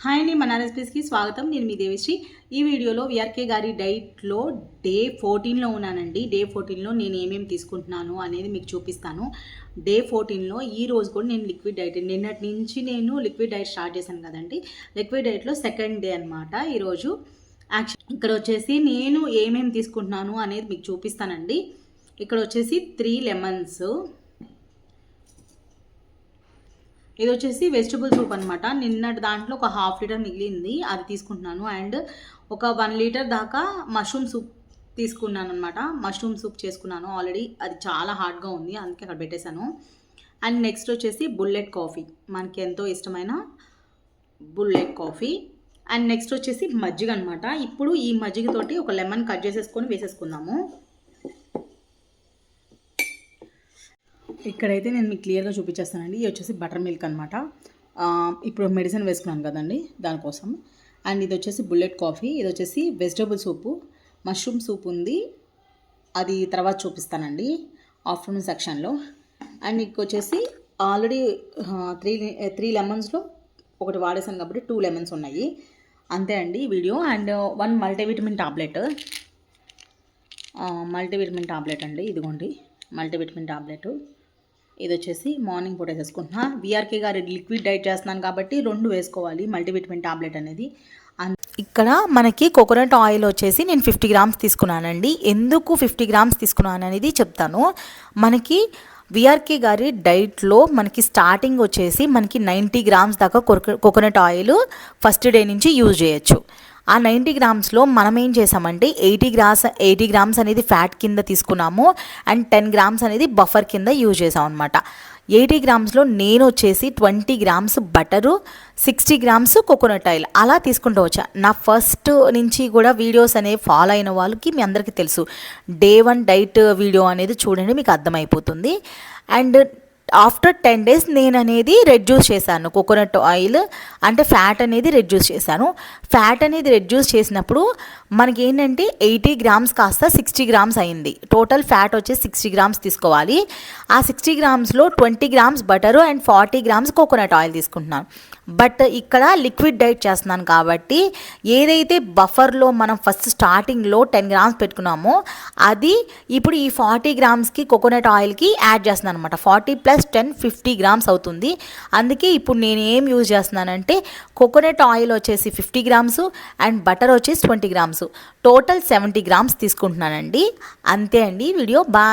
Hi అండి, మన రెసిపీస్కి స్వాగతం. నేను మీ దేవిశ్రీ. ఈ వీడియోలో విఆర్కే గారి డైట్లో డే 14లో ఉన్నానండి. డే 14లో నేను ఏమేమి తీసుకుంటున్నాను అనేది మీకు చూపిస్తాను. డే 14లో ఈ రోజు కూడా నేను లిక్విడ్ డైట్, నిన్నటి నుంచి నేను లిక్విడ్ డైట్ స్టార్ట్ చేశాను కదండి. లిక్విడ్ డైట్లో సెకండ్ డే అనమాట ఈరోజు. ఇక్కడ వచ్చేసి నేను ఏమేమి తీసుకుంటున్నాను అనేది మీకు చూపిస్తానండి. ఇక్కడ వచ్చేసి 3 లెమన్స్, ఇది వచ్చేసి వెజిటబుల్ సూప్ అనమాట. నిన్నటి దాంట్లో ఒక 1/2 లీటర్ మిగిలింది, అది తీసుకుంటున్నాను. అండ్ ఒక 1 లీటర్ దాకా మష్రూమ్ సూప్ తీసుకున్నాను అనమాట. మష్రూమ్ సూప్ చేసుకున్నాను ఆల్రెడీ, అది చాలా హార్డ్గా ఉంది, అందుకే అక్కడ పెట్టేశాను. అండ్ నెక్స్ట్ వచ్చేసి బుల్లెట్ కాఫీ, మనకి ఎంతో ఇష్టమైన బుల్లెట్ కాఫీ. అండ్ నెక్స్ట్ వచ్చేసి మజ్జిగ అనమాట. ఇప్పుడు ఈ మజ్జిగతోటి ఒక లెమన్ కట్ చేసేసుకొని వేసేసుకుందాము. ఇక్కడైతే నేను మీకు క్లియర్గా చూపించేస్తానండి. ఇది వచ్చేసి బటర్ మిల్క్ అనమాట. ఇప్పుడు మెడిసిన్ వేసుకున్నాను కదండి, దానికోసం. అండ్ ఇది వచ్చేసి బుల్లెట్ కాఫీ, ఇది వచ్చేసి వెజిటబుల్ సూపు, మష్రూమ్ సూప్ ఉంది, అది తర్వాత చూపిస్తానండి ఆఫ్టర్నూన్ సెక్షన్లో. అండ్ ఇంక వచ్చేసి ఆల్రెడీ 3 లెమన్స్లో ఒకటి వాడేసాను కాబట్టి 2 లెమన్స్ ఉన్నాయి, అంతే అండి వీడియో. అండ్ 1 మల్టీవిటమిన్ టాబ్లెట్, అండి, ఇదిగోండి మల్టీవిటమిన్ టాబ్లెట్. ఇది వచ్చేసి మార్నింగ్ పూట వేసుకుంటున్నా. విఆర్కే గారి లిక్విడ్ డైట్ చేస్తున్నాను కాబట్టి 2 వేసుకోవాలి మల్టీవిటమిన్ టాబ్లెట్ అనేది. ఇక్కడ మనకి కోకోనట్ ఆయిల్ వచ్చేసి నేను 50 గ్రామ్స్ తీసుకున్నానండి. ఎందుకు 50 గ్రామ్స్ తీసుకున్నాను అనేది చెప్తాను. మనకి విఆర్కే గారి డైట్లో మనకి స్టార్టింగ్ వచ్చేసి మనకి 90 గ్రామ్స్ దాకా కోకోనట్ ఆయిల్ ఫస్ట్ డే నుంచి యూజ్ చేయొచ్చు. ఆ 90 గ్రామ్స్లో మనం ఏం చేసామంటే 80 గ్రామ్స్ అనేది ఫ్యాట్ కింద తీసుకున్నాము. అండ్ 10 గ్రామ్స్ అనేది బఫర్ కింద యూజ్ చేసాం అనమాట. 80 గ్రామ్స్లో నేను వచ్చేసి 20 grams butter, 60 grams coconut oil అలా తీసుకుంటూ వచ్చా. నా ఫస్ట్ నుంచి కూడా వీడియోస్ అనేవి ఫాలో అయిన వాళ్ళకి మీ అందరికీ తెలుసు, డే 1 డైట్ వీడియో అనేది చూడండి, మీకు అర్థమైపోతుంది. అండ్ ఆఫ్టర్ 10 days నేను అనేది రెడ్యూస్ చేశాను కోకోనట్ ఆయిల్, అంటే ఫ్యాట్ అనేది రెడ్యూస్ చేశాను. ఫ్యాట్ అనేది రెడ్యూస్ చేసినప్పుడు మనకి ఏంటంటే 80 గ్రామ్స్ కాస్త 60 గ్రామ్స్ అయింది. టోటల్ ఫ్యాట్ వచ్చేసి 60 గ్రామ్స్ తీసుకోవాలి. ఆ 60 గ్రామ్స్లో 20 grams butter and 40 grams coconut oil తీసుకుంటున్నాను. బట్ ఇక్కడ లిక్విడ్ డైట్ చేస్తున్నాను కాబట్టి ఏదైతే బఫర్లో మనం ఫస్ట్ స్టార్టింగ్లో 10 గ్రామ్స్ పెట్టుకున్నామో అది ఇప్పుడు ఈ 40 గ్రామ్స్కి కోకోనట్ ఆయిల్కి యాడ్ చేస్తున్నాను అనమాట. 40 + 10 50 గ్రామ్స్ అవుతుంది. అందుకే ఇప్పుడు నేను ఏం యూజ్ చేస్తున్నానంటే కోకోనట్ ఆయిల్ వచ్చేసి 50 గ్రామ్స్ అండ్ బటర్ వచ్చేసి 20 గ్రామ్స్, టోటల్ 70 గ్రామ్స్ తీసుకుంటున్నానండి. అంతే అండి వీడియో. బాయ్.